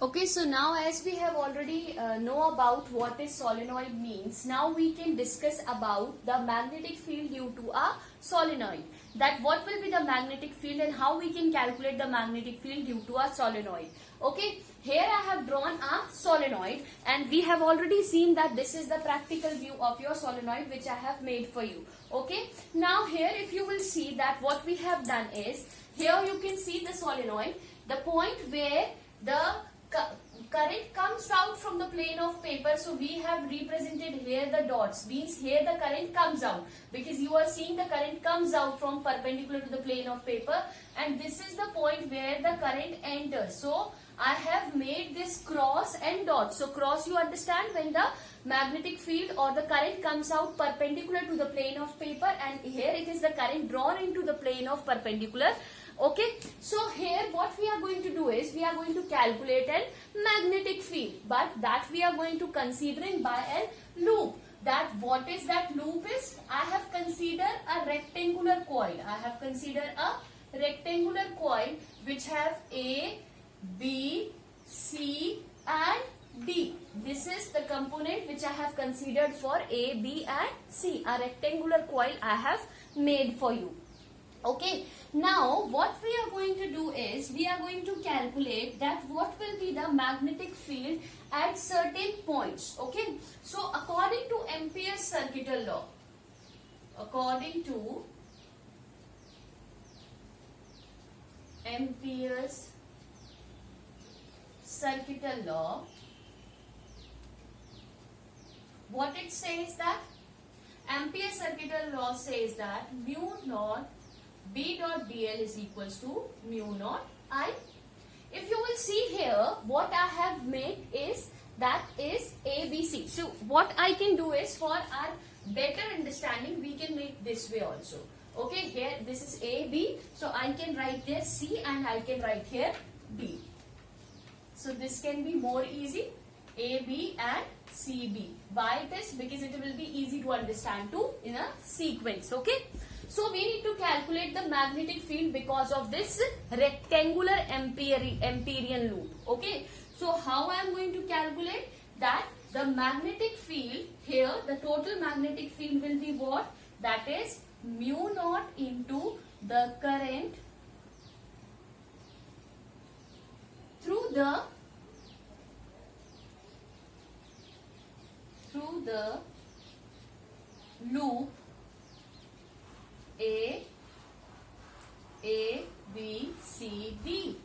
Okay, so now as we have already know about what is solenoid means, now we can discuss about the magnetic field due to a solenoid. That what will be the magnetic field and how we can calculate the magnetic field due to a solenoid. Okay, here I have drawn a solenoid and we have already seen that this is the practical view of your solenoid which I have made for you. Okay, now here if you will see that what we have done is, here you can see the solenoid, the point where the current comes out from the plane of paper. So we have represented here the dots, means here the current comes out, because you are seeing the current comes out from perpendicular to the plane of paper, and this is the point where the current enters. So I have made this cross and dot. So cross, you understand, when the magnetic field or the current comes out perpendicular to the plane of paper, and here it is the current drawn into the plane of perpendicular. Okay, so here what we are going to do is, we are going to calculate a magnetic field, but that we are going to considering by a loop. That what is that loop is, I have considered a rectangular coil. I have considered a rectangular coil which have A, B, C and D. This is the component which I have considered for A, B and C. A rectangular coil I have made for you. Okay, now what we are going to do is, we are going to calculate that what will be the magnetic field at certain points. Okay, so according to Ampere's circuital law, according to Ampere's circuital law, what it says that, Ampere's circuital law says that mu naught B dot dl is equals to mu naught I. If you will see here, what I have made is, that is ABC. So what I can do is, for our better understanding, we can make this way also. Okay, here this is AB, so I can write there C and I can write here B. So this can be more easy, AB and CB. Why this? Because it will be easy to understand too in a sequence. Okay. So we need to calculate the magnetic field because of this rectangular Amperian loop. Okay. So how I am going to calculate that? The magnetic field here, the total magnetic field will be what? That is mu naught into the current through the loop A, B, C, D.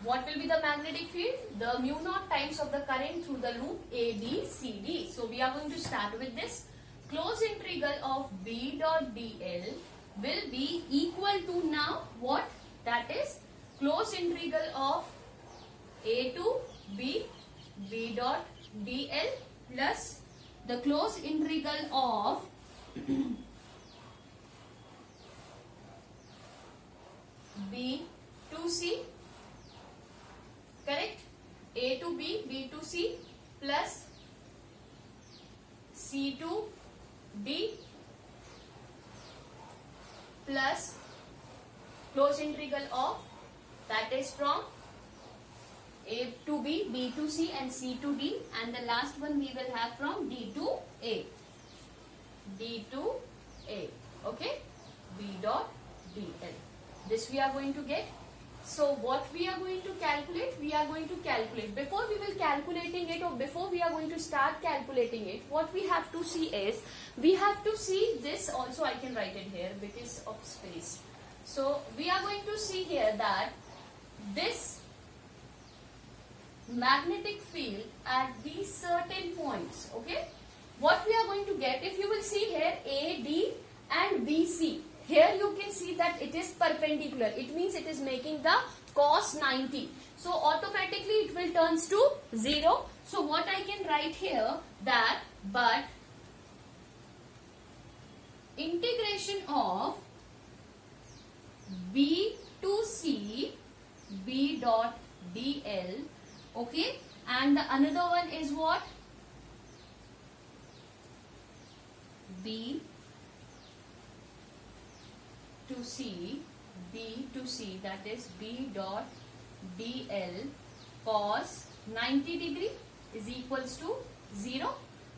What will be the magnetic field? The mu naught times of the current through the loop A, B, C, D. So we are going to start with this. Closed integral of B dot dl will be equal to, now what? That is closed integral of A to B, B dot dl, plus the closed integral of B to C, correct? A to B, B to C, plus C to D, plus closed integral of, that is from A to B, B to C and C to D, and the last one we will have from D to A. D to A. Okay? B dot dl. This we are going to get. So what we are going to calculate? We are going to calculate. Before we will calculating it, or before we are going to start calculating it, what we have to see is, we have to see this also. I can write it here because of space. So we are going to see here that this magnetic field at these certain points, okay, what we are going to get, if you will see here A, D and B, C, here you can see that it is perpendicular. It means it is making the cos 90. So automatically it will turns to 0. So what I can write here, that but integration of B to C, B dot dl, okay, and the another one is what? B to C, B to C, that is B dot dl cos 90 degree is equals to 0,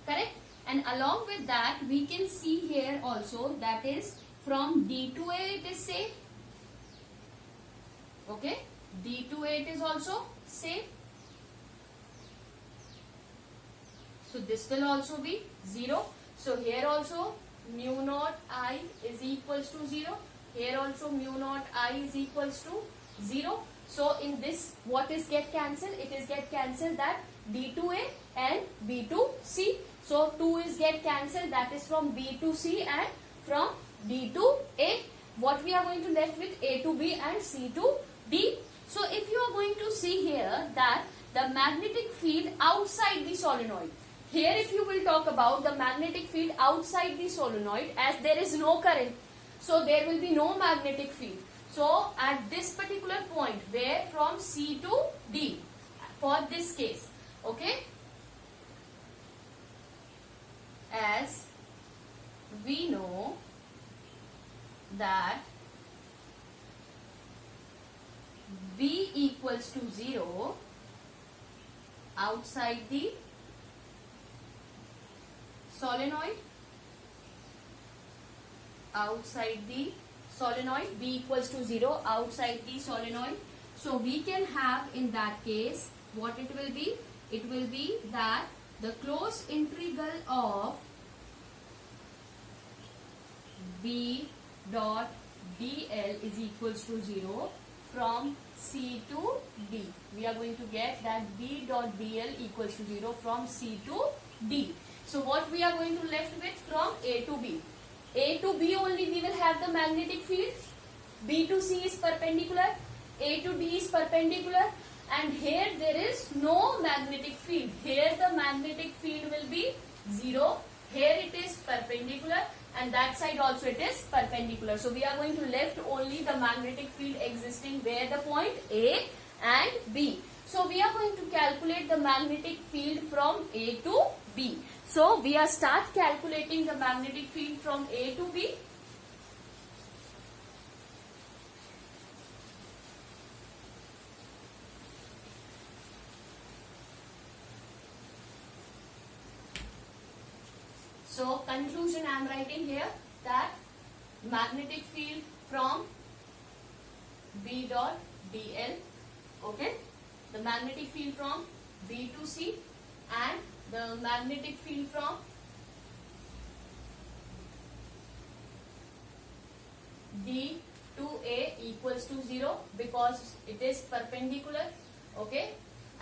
correct? And along with that we can see here also, that is from D to A it is same, okay? D to A it is also same. So this will also be 0. So here also mu naught I is equals to 0. Here also mu naught I is equals to 0. So in this, what is get cancelled? It is get cancelled that D to A and B to C. So 2 is get cancelled, that is from B to C and from D to A. What we are going to left with A to B and C to D. So if you are going to see here that the magnetic field outside the solenoid. Here if you will talk about the magnetic field outside the solenoid, as there is no current, so there will be no magnetic field. So at this particular point, where from C to D, for this case, okay, as we know that B equals to 0 outside the solenoid, outside the solenoid, B equals to 0 outside the solenoid. So we can have in that case, what it will be? It will be that the closed integral of B dot dl is equals to 0 from C to D. We are going to get that B dot dl equals to 0 from C to D. So what we are going to left with from A to B? A to B only we will have the magnetic field. B to C is perpendicular. A to D is perpendicular. And here there is no magnetic field. Here the magnetic field will be 0. Here it is perpendicular. And that side also it is perpendicular. So we are going to left only the magnetic field existing where the point A and B. So we are going to calculate the magnetic field from A to B. So we are start calculating the magnetic field from A to B. So conclusion I am writing here that magnetic field from B dot dl, okay, the magnetic field from B to C and the magnetic field from D to A equals to 0 because it is perpendicular, okay,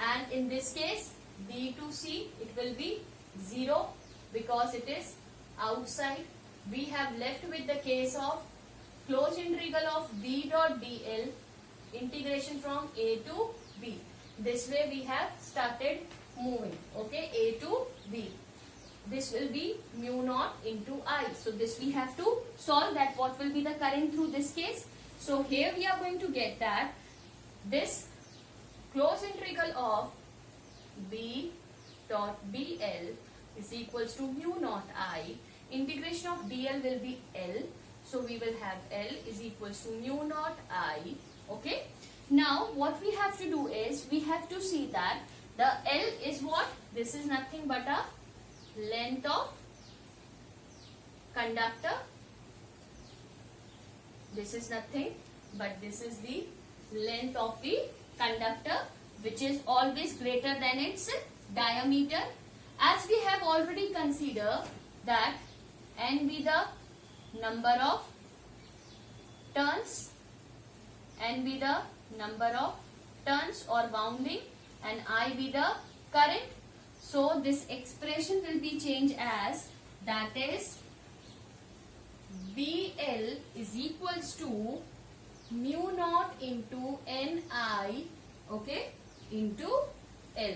and in this case D to C it will be 0 because it is outside. We have left with the case of closed integral of B dot dl integration from A to B. This way we have started moving, okay, A to B. This will be mu naught into I. So this we have to solve that what will be the current through this case. So here we are going to get that this closed integral of B dot dl is equals to mu naught I. Integration of dl will be L. So we will have L is equals to mu naught I. Okay. Now what we have to do is we have to see that the L is what? This is nothing but a length of conductor. This is nothing but this is the length of the conductor, which is always greater than its diameter. As we have already considered that N be the number of turns, N be the number of turns or wounding, and I be the current. So this expression will be changed as, that is BL is equals to mu naught into Ni, okay, into L.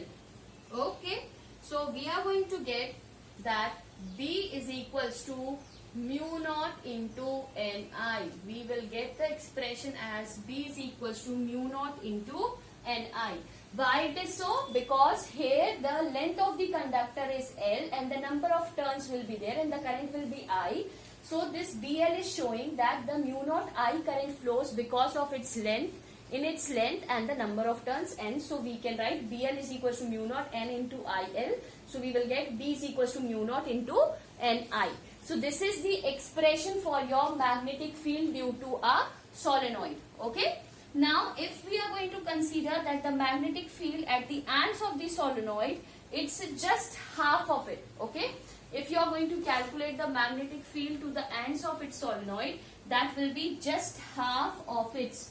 Okay. So we are going to get that B is equals to mu naught into Ni. We will get the expression as B is equals to mu naught into Ni. Why it is so? Because here the length of the conductor is L and the number of turns will be there and the current will be I. So this BL is showing that the mu naught I current flows because of its length in its length and the number of turns n. So we can write BL is equals to mu naught n into IL. So we will get B is equals to mu naught into NI. So this is the expression for your magnetic field due to a solenoid. Okay. Now if we are going to consider that the magnetic field at the ends of the solenoid, it's just half of it. Okay. If you are going to calculate the magnetic field to the ends of its solenoid, that will be just half of its.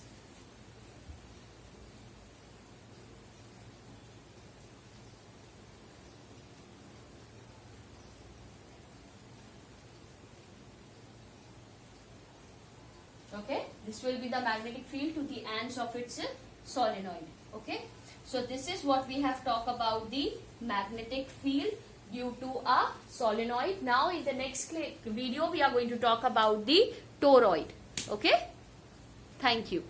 Okay, this will be the magnetic field to the ends of its solenoid. Okay, so this is what we have talked about the magnetic field due to a solenoid. Now in the next video we are going to talk about the toroid. Okay, thank you.